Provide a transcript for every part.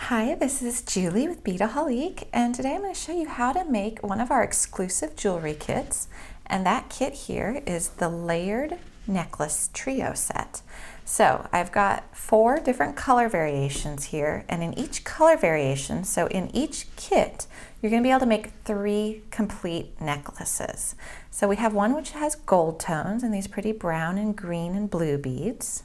Hi, this is Julie with Beadaholique, and today I'm going to show you how to make one of our exclusive jewelry kits. And that kit here is the layered necklace trio set. So I've got 4 different color variations here, and in each color variation, so in each kit, you're going to be able to make 3 complete necklaces. So we have one which has gold tones and these pretty brown and green and blue beads.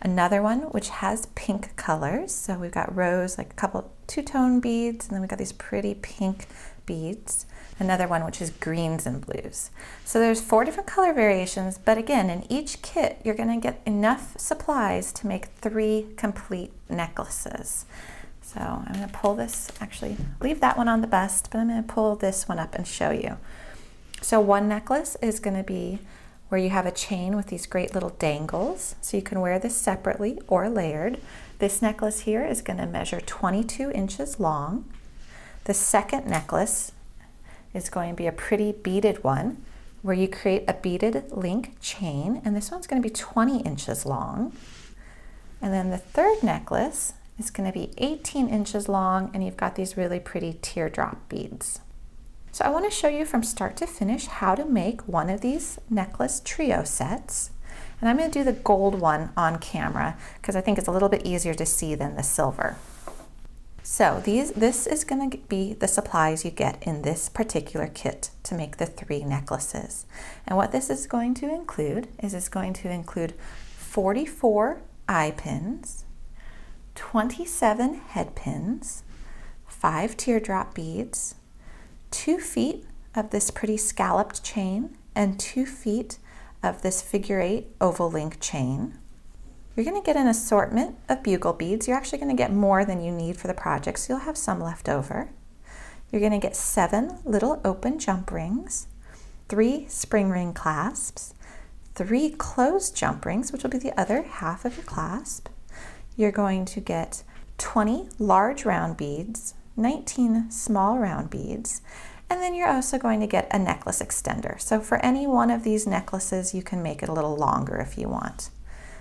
Another one which has pink colors, so we've got rose, like a couple two-tone beads, and then we've got these pretty pink beads. Another one which is greens and blues. So there's 4 different color variations, but again, in each kit, you're going to get enough supplies to make 3 complete necklaces. So I'm going to pull this, actually leave that one on the bust, but I'm going to pull this one up and show you. So one necklace is going to be where you have a chain with these great little dangles, so you can wear this separately or layered. This necklace here is going to measure 22 inches long. The second necklace is going to be a pretty beaded one, where you create a beaded link chain, and this one's going to be 20 inches long. And then the third necklace is going to be 18 inches long, and you've got these really pretty teardrop beads. So I want to show you from start to finish how to make one of these necklace trio sets. And I'm going to do the gold one on camera because I think it's a little bit easier to see than the silver. So this is going to be the supplies you get in this particular kit to make the 3 necklaces. And what this is going to include is it's going to include 44 eye pins, 27 head pins, 5 teardrop beads, 2 feet of this pretty scalloped chain, and 2 feet of this figure-8 oval link chain. You're going to get an assortment of bugle beads. You're actually going to get more than you need for the project, so you'll have some left over. You're going to get 7 little open jump rings, 3 spring ring clasps, 3 closed jump rings, which will be the other half of your clasp. You're going to get 20 large round beads, 19 small round beads, and then you're also going to get a necklace extender. So for any one of these necklaces, you can make it a little longer if you want.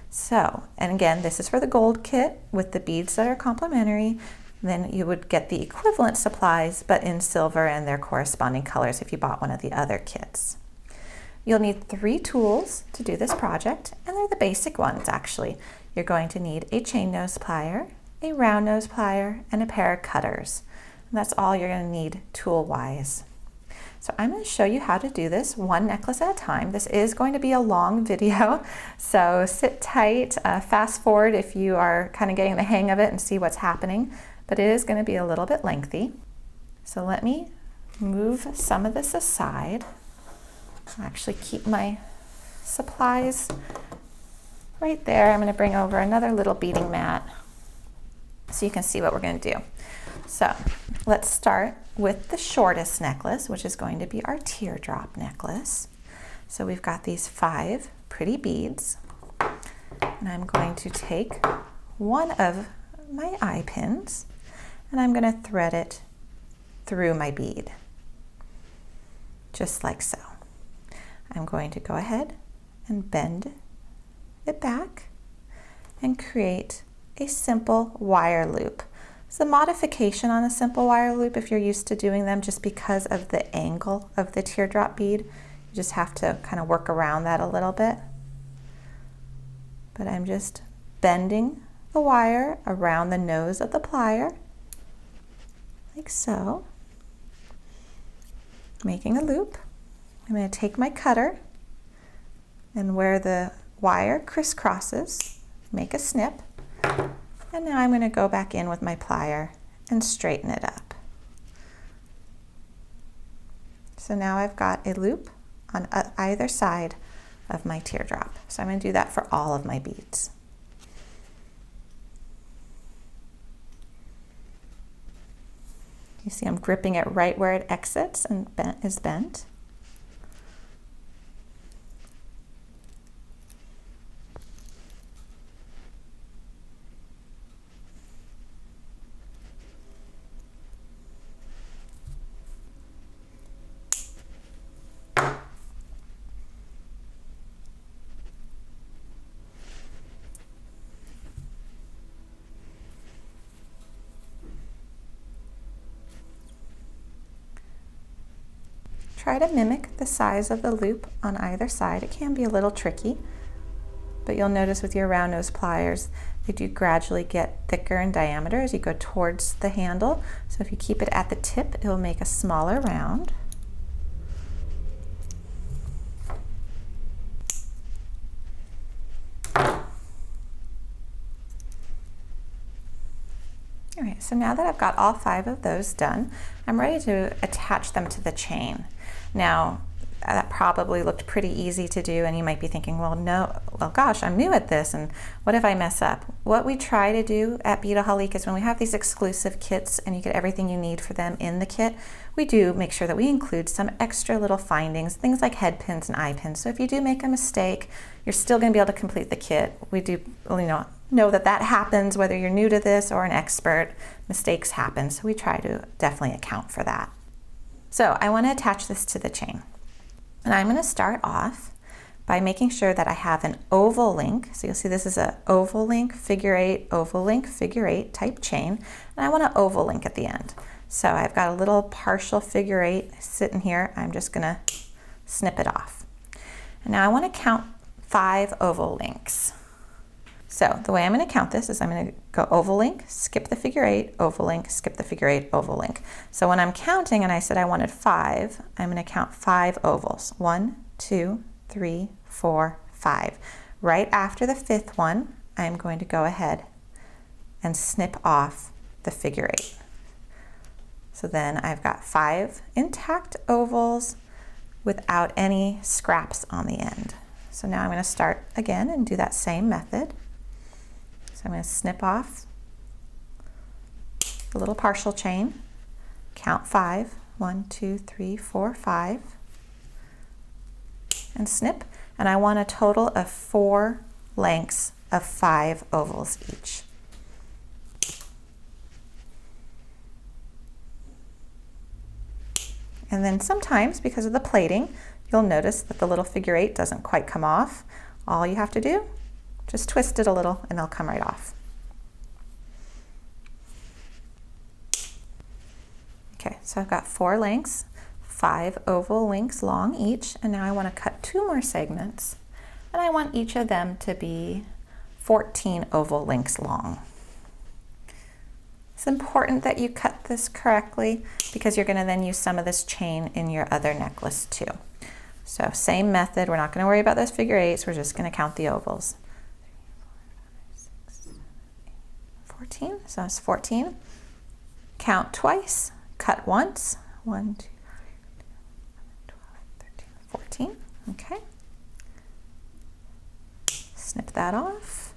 So, and again, this is for the gold kit with the beads that are complementary. Then you would get the equivalent supplies, but in silver and their corresponding colors if you bought one of the other kits. You'll need 3 tools to do this project, and they're the basic ones actually. You're going to need a chain nose plier, a round nose plier, and a pair of cutters. And that's all you're going to need tool-wise. So I'm going to show you how to do this one necklace at a time. This is going to be a long video, so sit tight, fast forward if you are kind of getting the hang of it and see what's happening, but it is going to be a little bit lengthy. So let me move some of this aside. I'll actually keep my supplies right there. I'm going to bring over another little beading mat so you can see what we're going to do. So let's start with the shortest necklace, which is going to be our teardrop necklace. So we've got these 5 pretty beads, and I'm going to take one of my eye pins and I'm going to thread it through my bead, just like so. I'm going to go ahead and bend it back and create a simple wire loop. It's a modification on a simple wire loop if you're used to doing them, just because of the angle of the teardrop bead. You just have to kind of work around that a little bit. But I'm just bending the wire around the nose of the plier, like so, making a loop. I'm going to take my cutter and where the wire crisscrosses, make a snip. And now I'm going to go back in with my plier and straighten it up. So now I've got a loop on either side of my teardrop. So I'm going to do that for all of my beads. You see I'm gripping it right where it exits and is bent. try to mimic the size of the loop on either side. It can be a little tricky, but you'll notice with your round nose pliers, they do gradually get thicker in diameter as you go towards the handle. So if you keep it at the tip, it will make a smaller round. All right, so now that I've got all 5 of those done, I'm ready to attach them to the chain. Now, that probably looked pretty easy to do, and you might be thinking, well, gosh, I'm new at this, and what if I mess up? What we try to do at Beadaholique is when we have these exclusive kits and you get everything you need for them in the kit, we do make sure that we include some extra little findings, things like head pins and eye pins. So if you do make a mistake, you're still going to be able to complete the kit. We do, know that that happens whether you're new to this or an expert. Mistakes happen, so we try to definitely account for that. So I want to attach this to the chain. And I'm going to start off by making sure that I have an oval link. So you'll see this is an oval link, figure 8, oval link, figure 8 type chain. And I want an oval link at the end. So I've got a little partial figure 8 sitting here. I'm just going to snip it off. And now I want to count 5 oval links. So the way I'm going to count this is I'm going to go oval link, skip the figure 8, oval link, skip the figure 8, oval link. So when I'm counting and I said I wanted 5, I'm going to count 5 ovals. 1, 2, 3, 4, 5. Right after the 5th one, I'm going to go ahead and snip off the figure 8. So then I've got 5 intact ovals without any scraps on the end. So now I'm going to start again and do that same method. So I'm going to snip off the little partial chain, count 5, 1, 2, 3, 4, 5, and snip. And I want a total of 4 lengths of 5 ovals each. And then sometimes, because of the plating, you'll notice that the little figure 8 doesn't quite come off. All you have to do, just twist it a little and they'll come right off. Okay, so I've got 4 lengths, 5 oval links long each, and now I want to cut 2 more segments, and I want each of them to be 14 oval links long. It's important that you cut this correctly because you're going to then use some of this chain in your other necklace too. So same method, we're not going to worry about those figure 8s, we're just going to count the ovals. 14, so that's 14. Count twice, cut once. 1, 2, 12, 13, 14. Okay. Snip that off.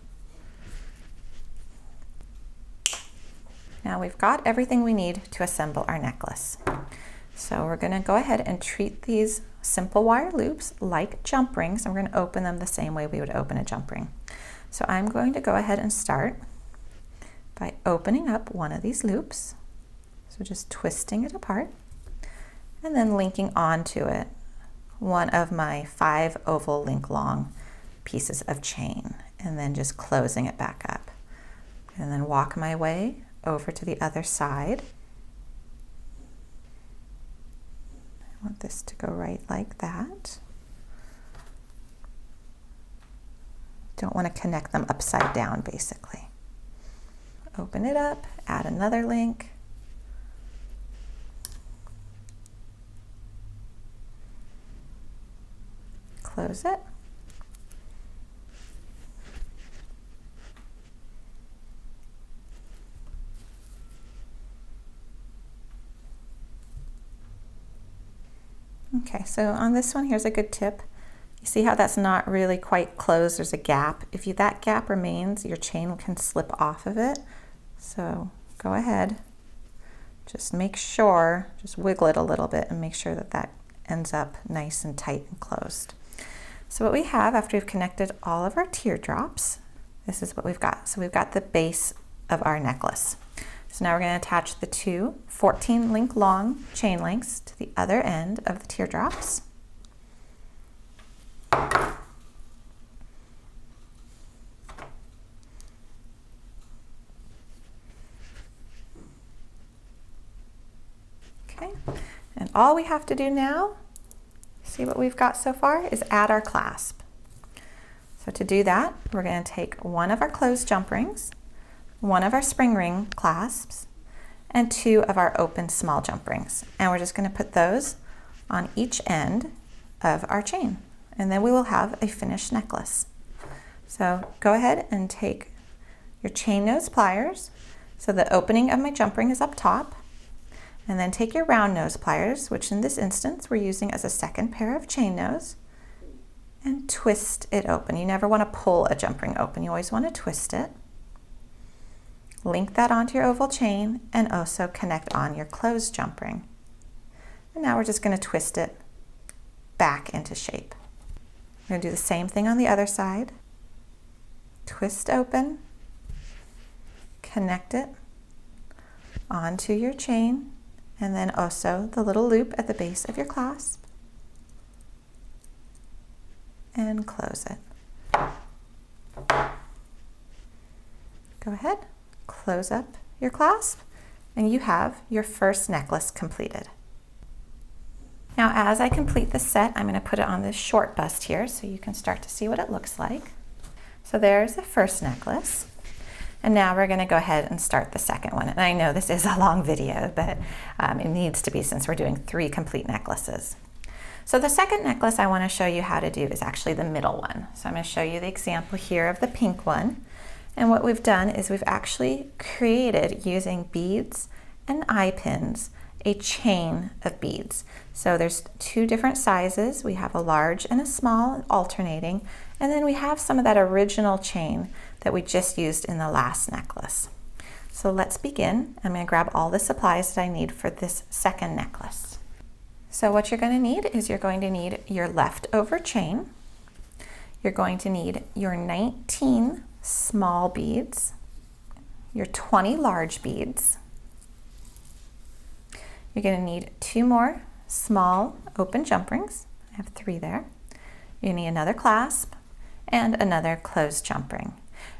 Now we've got everything we need to assemble our necklace. So we're going to go ahead and treat these simple wire loops like jump rings. And we're going to open them the same way we would open a jump ring. So I'm going to go ahead and start by opening up one of these loops. So just twisting it apart and then linking onto it one of my 5 oval link long pieces of chain and then just closing it back up. And then walk my way over to the other side. I want this to go right like that. Don't want to connect them upside down basically. Open it up, add another link. Close it. Okay, so on this one, here's a good tip. You see how that's not really quite closed, there's a gap. If that gap remains, your chain can slip off of it. So go ahead, just make sure, just wiggle it a little bit and make sure that that ends up nice and tight and closed. So what we have after we've connected all of our teardrops, this is what we've got. So we've got the base of our necklace. So now we're going to attach the 2 14 link long chain links to the other end of the teardrops. Okay, and all we have to do now see what we've got so far, is add our clasp. So to do that, we're going to take one of our closed jump rings, one of our spring ring clasps, and two of our open small jump rings. And we're just going to put those on each end of our chain. And then we will have a finished necklace. So go ahead and take your chain nose pliers. So the opening of my jump ring is up top. And then take your round nose pliers, which in this instance we're using as a second pair of chain nose, and twist it open. You never want to pull a jump ring open. You always want to twist it. Link that onto your oval chain and also connect on your closed jump ring. And now we're just going to twist it back into shape. We're going to do the same thing on the other side. Twist open, connect it onto your chain, and then also the little loop at the base of your clasp, and close it. Go ahead, close up your clasp, and you have your first necklace completed. Now as I complete the set, I'm going to put it on this short bust here so you can start to see what it looks like. So there's the first necklace. And now we're going to go ahead and start the second one. And I know this is a long video, but it needs to be since we're doing 3 complete necklaces. So the second necklace I want to show you how to do is actually the middle one. So I'm going to show you the example here of the pink one. And what we've done is we've actually created, using beads and eye pins, a chain of beads. So there's 2 different sizes. We have a large and a small alternating, and then we have some of that original chain that we just used in the last necklace. So let's begin. I'm going to grab all the supplies that I need for this second necklace. So what you're going to need is you're going to need your leftover chain. You're going to need your 19 small beads, your 20 large beads. You're going to need 2 more small open jump rings. I have 3 there. You need another clasp and another closed jump ring.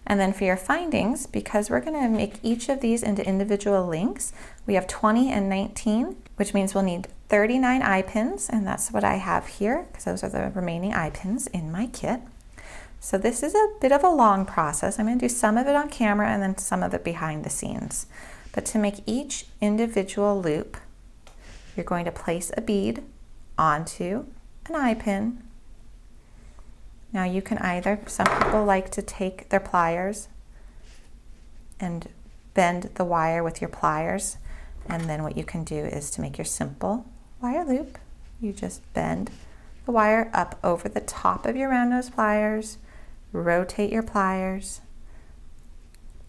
And then for your findings, because we're going to make each of these into individual links, we have 20 and 19, which means we'll need 39 eye pins, and that's what I have here because those are the remaining eye pins in my kit. So this is a bit of a long process. I'm going to do some of it on camera and then some of it behind the scenes. But to make each individual loop, you're going to place a bead onto an eye pin. Now you can either, some people like to take their pliers and bend the wire with your pliers, and then what you can do is to make your simple wire loop, you just bend the wire up over the top of your round nose pliers, rotate your pliers,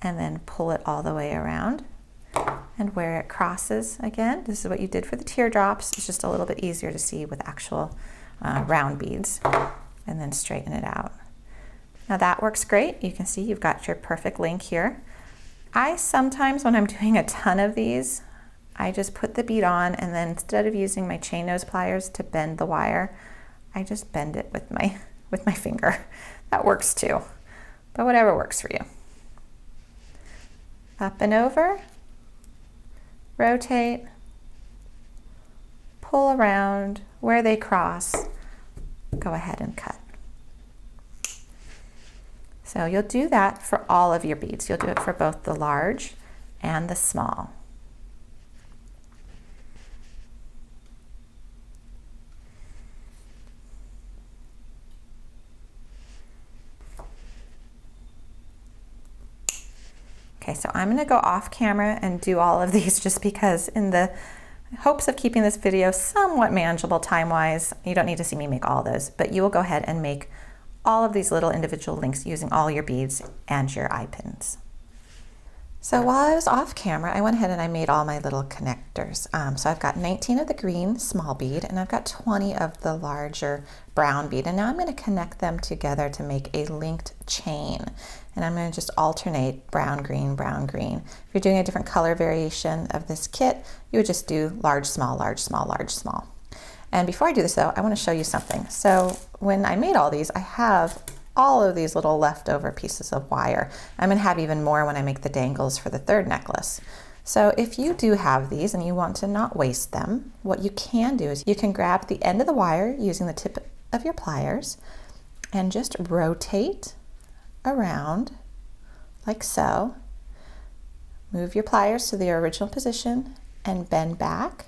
and then pull it all the way around. And where it crosses, again, this is what you did for the teardrops. It's just a little bit easier to see with actual round beads, and then straighten it out. Now that works great. You can see you've got your perfect link here. I sometimes, when I'm doing a ton of these, I just put the bead on, and then instead of using my chain nose pliers to bend the wire, I just bend it with my finger. That works too, but whatever works for you. Up and over. Rotate, pull around, where they cross, go ahead and cut. So you'll do that for all of your beads. You'll do it for both the large and the small. Okay, so I'm going to go off camera and do all of these just because, in the hopes of keeping this video somewhat manageable time-wise, you don't need to see me make all those, but you will go ahead and make all of these little individual links using all your beads and your eye pins. So while I was off camera, I went ahead and I made all my little connectors. So I've got 19 of the green small bead, and I've got 20 of the larger brown bead, and now I'm going to connect them together to make a linked chain. And I'm going to just alternate brown, green, brown, green. If you're doing a different color variation of this kit, you would just do large, small, large, small, large, small. And before I do this though, I want to show you something. So when I made all these, I have all of these little leftover pieces of wire. I'm going to have even more when I make the dangles for the third necklace. So if you do have these and you want to not waste them, what you can do is you can grab the end of the wire using the tip of your pliers and just rotate around like so. Move your pliers to the original position and bend back.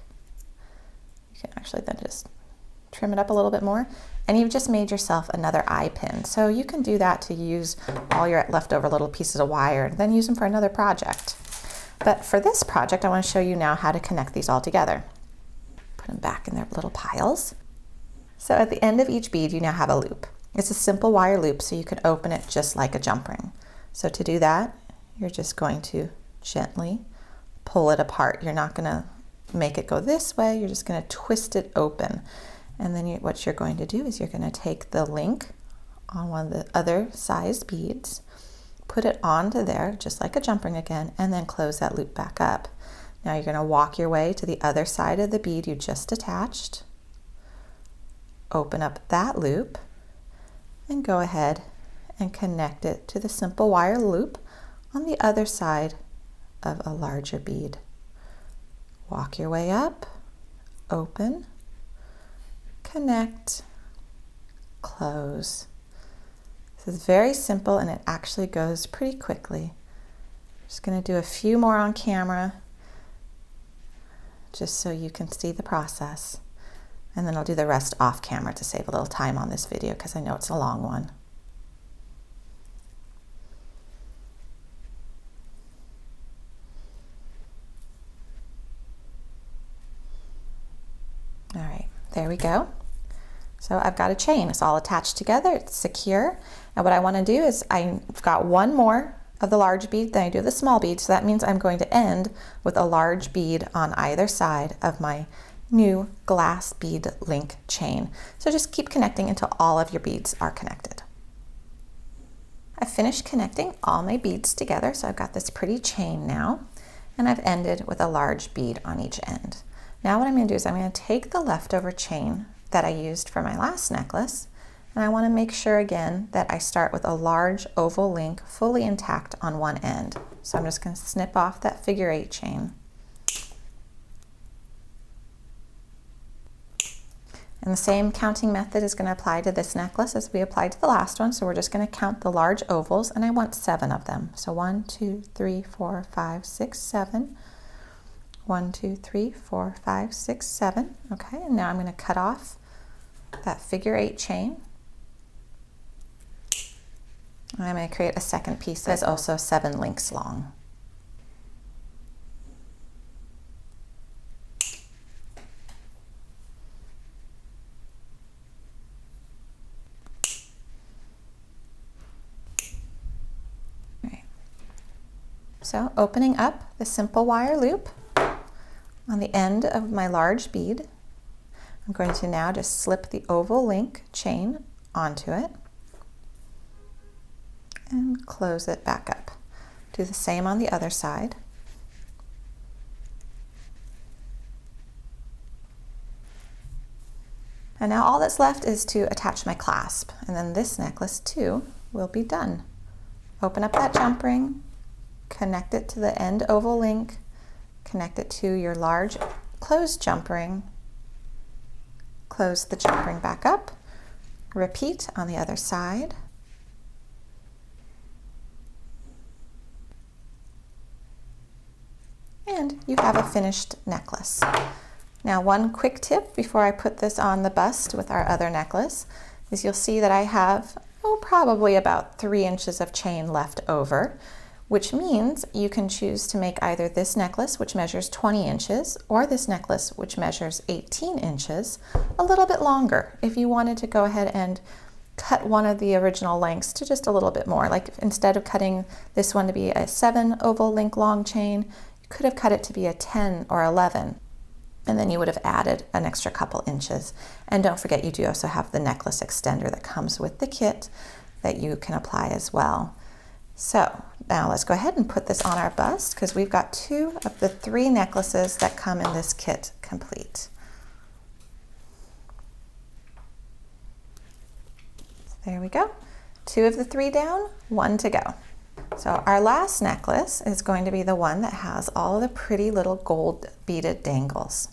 You can actually then just trim it up a little bit more, and you've just made yourself another eye pin. So you can do that to use all your leftover little pieces of wire and then use them for another project. But for this project, I want to show you now how to connect these all together. Put them back in their little piles. So at the end of each bead, you now have a loop. It's a simple wire loop, so you can open it just like a jump ring. So to do that, you're just going to gently pull it apart. You're not going to make it go this way, you're just going to twist it open. And then what you're going to do is you're going to take the link on one of the other sized beads, put it onto there just like a jump ring again, and then close that loop back up. Now you're going to walk your way to the other side of the bead you just attached, open up that loop, and go ahead and connect it to the simple wire loop on the other side of a larger bead. Walk your way up, open, connect, close. This is very simple and it actually goes pretty quickly. Just going to do a few more on camera just so you can see the process. And then I'll do the rest off camera to save a little time on this video because I know it's a long one. All right, there we go. So I've got a chain. It's all attached together. It's secure. And what I want to do is I've got one more of the large bead, then I do the small bead. So that means I'm going to end with a large bead on either side of my new glass bead link chain. So just keep connecting until all of your beads are connected. I've finished connecting all my beads together. So I've got this pretty chain now, and I've ended with a large bead on each end. Now what I'm going to do is I'm going to take the leftover chain that I used for my last necklace, and I want to make sure again that I start with a large oval link fully intact on one end. So I'm just going to snip off that figure 8 chain. And the same counting method is going to apply to this necklace as we applied to the last one. So we're just going to count the large ovals, and I want 7 of them. So 1, 2, 3, 4, 5, 6, 7. 1, 2, 3, 4, 5, 6, 7. Okay, and now I'm going to cut off that figure 8 chain. And I'm going to create a second piece that's also 7 links long. All right. So opening up the simple wire loop on the end of my large bead, I'm going to now just slip the oval link chain onto it and close it back up. Do the same on the other side. And now all that's left is to attach my clasp, and then this necklace too will be done. Open up that jump ring, connect it to the end oval link, connect it to your large closed jump ring, close the jump ring back up, repeat on the other side. And you have a finished necklace. Now, one quick tip before I put this on the bust with our other necklace is you'll see that I have, probably about 3 inches of chain left over, which means you can choose to make either this necklace, which measures 20 inches, or this necklace, which measures 18 inches, a little bit longer if you wanted to go ahead and cut one of the original lengths to just a little bit more. Like instead of cutting this one to be a 7 oval link long chain, you could have cut it to be a 10 or 11. And then you would have added an extra couple inches. And don't forget, you do also have the necklace extender that comes with the kit that you can apply as well. So now let's go ahead and put this on our bust because we've got 2 of the 3 necklaces that come in this kit complete. So there we go. 2 of the 3 down, 1 to go. So our last necklace is going to be the one that has all the pretty little gold beaded dangles.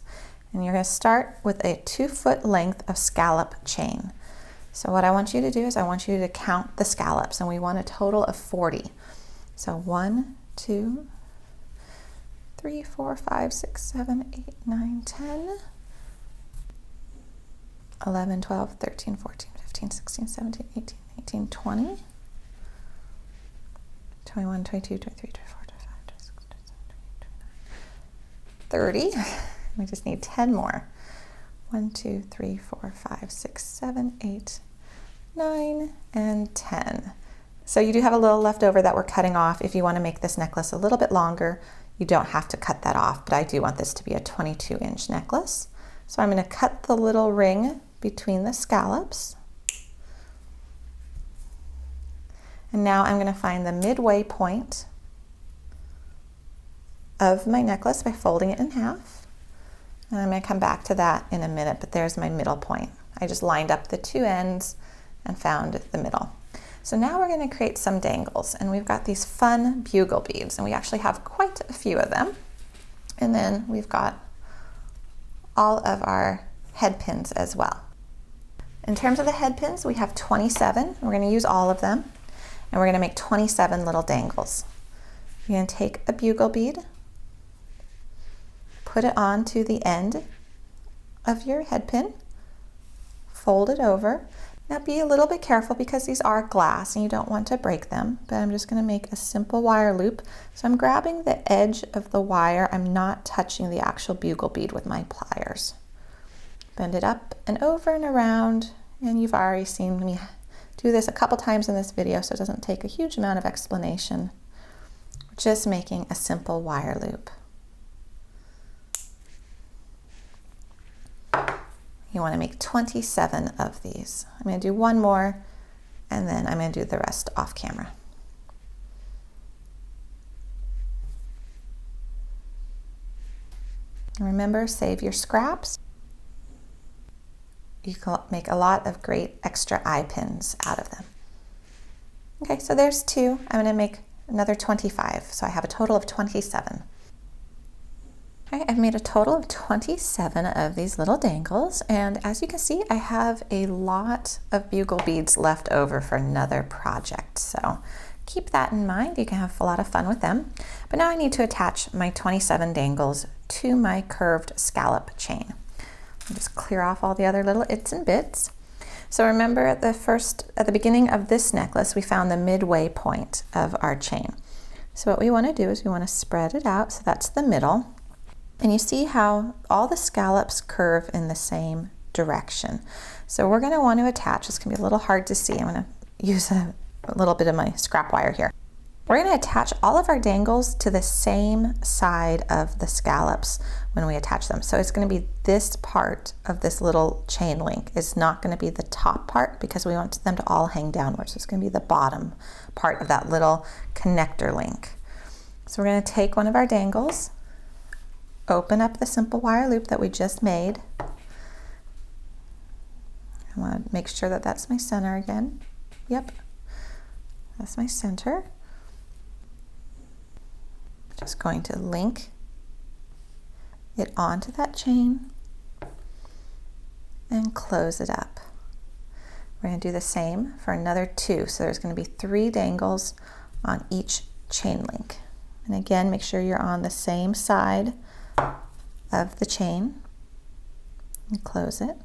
And you're going to start with a 2-foot length of scallop chain. So what I want you to do is I want you to count the scallops, and we want a total of 40. So 1, 2, 3, 4, 5, 6, 7, 8, 9, 10, 11, 12, 13, 14, 15, 16, 17, 18, 19, 20, 21, 22, 23, 24, 25, 26, 27, 28, 29, 30. We just need 10 more. 1, 2, 3, 4, 5, 6, 7, 8, 9, and 10. So you do have a little left over that we're cutting off. If you want to make this necklace a little bit longer, you don't have to cut that off, but I do want this to be a 22-inch necklace. So I'm going to cut the little ring between the scallops. And now I'm going to find the midway point of my necklace by folding it in half. And I'm going to come back to that in a minute, but there's my middle point. I just lined up the two ends and found the middle. So now we're going to create some dangles, and we've got these fun bugle beads, and we actually have quite a few of them. And then we've got all of our head pins as well. In terms of the head pins, we have 27. We're going to use all of them. And we're going to make 27 little dangles. You're going to take a bugle bead, put it onto the end of your head pin, fold it over. Now be a little bit careful because these are glass and you don't want to break them, but I'm just going to make a simple wire loop. So I'm grabbing the edge of the wire. I'm not touching the actual bugle bead with my pliers. Bend it up and over and around, and you've already seen me do this a couple times in this video, so it doesn't take a huge amount of explanation. We're just making a simple wire loop. You want to make 27 of these. I'm going to do one more, and then I'm going to do the rest off camera. And remember, save your scraps. You can make a lot of great extra eye pins out of them. Okay, so there's 2. I'm going to make another 25, so I have a total of 27. All right, I've made a total of 27 of these little dangles, and as you can see, I have a lot of bugle beads left over for another project, so keep that in mind. You can have a lot of fun with them. But now I need to attach my 27 dangles to my curved scallop chain. I'll just clear off all the other little its and bits. So remember at the beginning of this necklace, we found the midway point of our chain. So what we want to do is we want to spread it out, so that's the middle. And you see how all the scallops curve in the same direction. So we're going to want to attach, it's going to be a little hard to see. I'm going to use a little bit of my scrap wire here. We're going to attach all of our dangles to the same side of the scallops when we attach them. So it's going to be this part of this little chain link. It's not going to be the top part because we want them to all hang downwards. So it's going to be the bottom part of that little connector link. So we're going to take one of our dangles, open up the simple wire loop that we just made. I want to make sure that that's my center again. Yep, that's my center. Just going to link it onto that chain and close it up. We're going to do the same for another 2. So there's going to be 3 dangles on each chain link. And again, make sure you're on the same side of the chain and close it.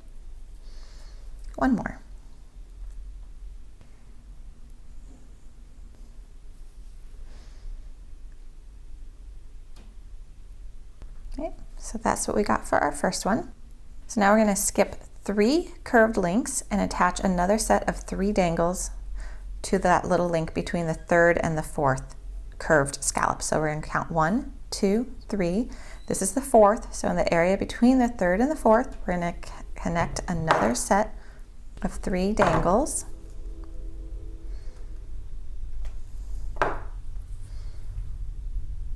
One more. Okay, so that's what we got for our first one. So now we're going to skip 3 curved links and attach another set of 3 dangles to that little link between the 3rd and the 4th curved scallop. So we're going to count 1, 2, 3. This is the 4th, so in the area between the 3rd and the 4th, we're going to connect another set of 3 dangles.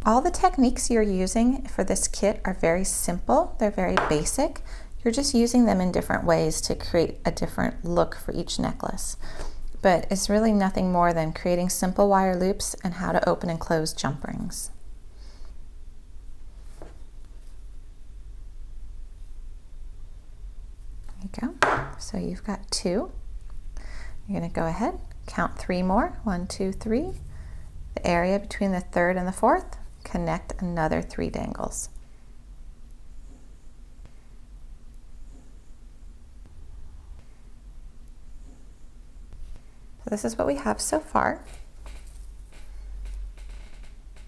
All the techniques you're using for this kit are very simple. They're very basic. You're just using them in different ways to create a different look for each necklace. but it's really nothing more than creating simple wire loops and how to open and close jump rings. There you go. So you've got 2. You're going to go ahead, count 3 more. 1, 2, 3. The area between the 3rd and the 4th, connect another 3 dangles. So this is what we have so far.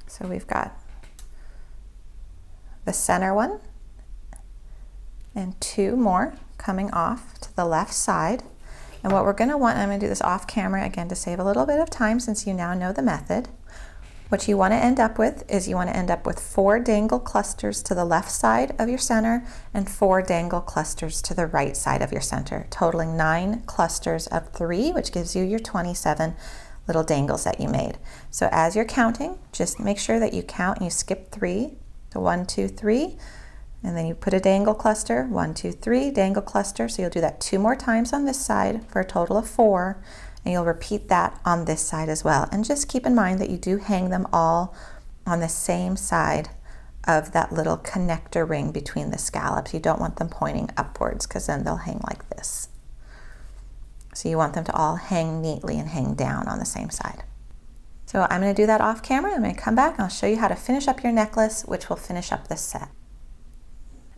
So we've got the center one and 2 more coming off to the left side. And what we're going to want, I'm going to do this off camera again to save a little bit of time since you now know the method. What you want to end up with is you want to end up with 4 dangle clusters to the left side of your center and 4 dangle clusters to the right side of your center, totaling 9 clusters of 3, which gives you your 27 little dangles that you made. So as you're counting, just make sure that you count and you skip 3. So 1, 2, 3. And then you put a dangle cluster, 1, 2, 3, dangle cluster. So you'll do that 2 more times on this side for a total of 4. And you'll repeat that on this side as well. And just keep in mind that you do hang them all on the same side of that little connector ring between the scallops. You don't want them pointing upwards because then they'll hang like this. So you want them to all hang neatly and hang down on the same side. So I'm going to do that off camera. I'm going to come back and I'll show you how to finish up your necklace, which will finish up this set.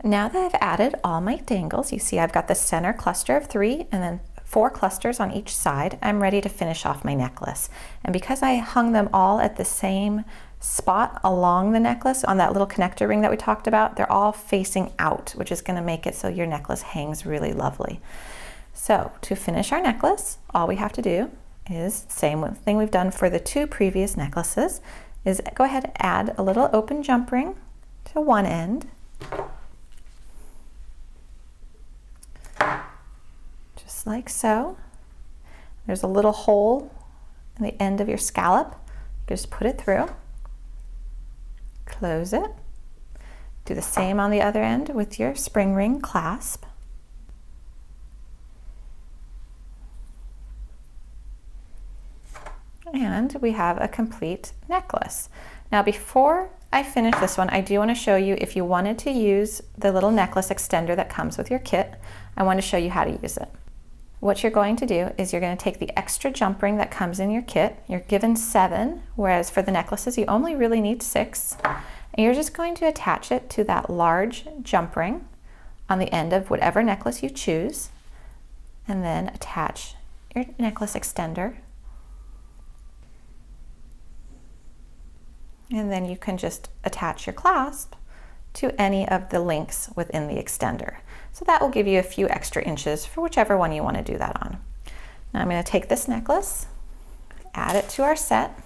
Now that I've added all my dangles, you see I've got the center cluster of 3 and then 4 clusters on each side. I'm ready to finish off my necklace. And because I hung them all at the same spot along the necklace on that little connector ring that we talked about, they're all facing out, which is going to make it so your necklace hangs really lovely. So to finish our necklace, all we have to do is the same thing we've done for the 2 previous necklaces, is go ahead and add a little open jump ring to one end. Just like so. There's a little hole in the end of your scallop. You just put it through, close it. Do the same on the other end with your spring ring clasp. And we have a complete necklace. Now before I finish this one, I do want to show you, if you wanted to use the little necklace extender that comes with your kit, I want to show you how to use it. What you're going to do is you're going to take the extra jump ring that comes in your kit. You're given 7, whereas for the necklaces you only really need 6. And you're just going to attach it to that large jump ring on the end of whatever necklace you choose, and then attach your necklace extender. And then you can just attach your clasp to any of the links within the extender. So that will give you a few extra inches for whichever one you want to do that on. Now I'm going to take this necklace, add it to our set,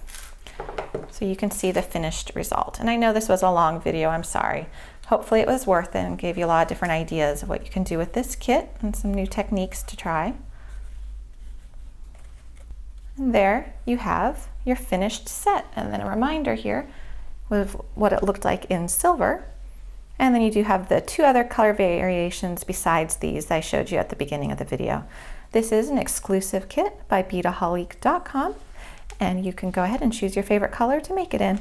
so you can see the finished result. And I know this was a long video, I'm sorry. Hopefully it was worth it and gave you a lot of different ideas of what you can do with this kit and some new techniques to try. And there you have your finished set, and then a reminder here with what it looked like in silver. And then you do have the 2 other color variations besides these I showed you at the beginning of the video. This is an exclusive kit by Beadaholique.com, and you can go ahead and choose your favorite color to make it in.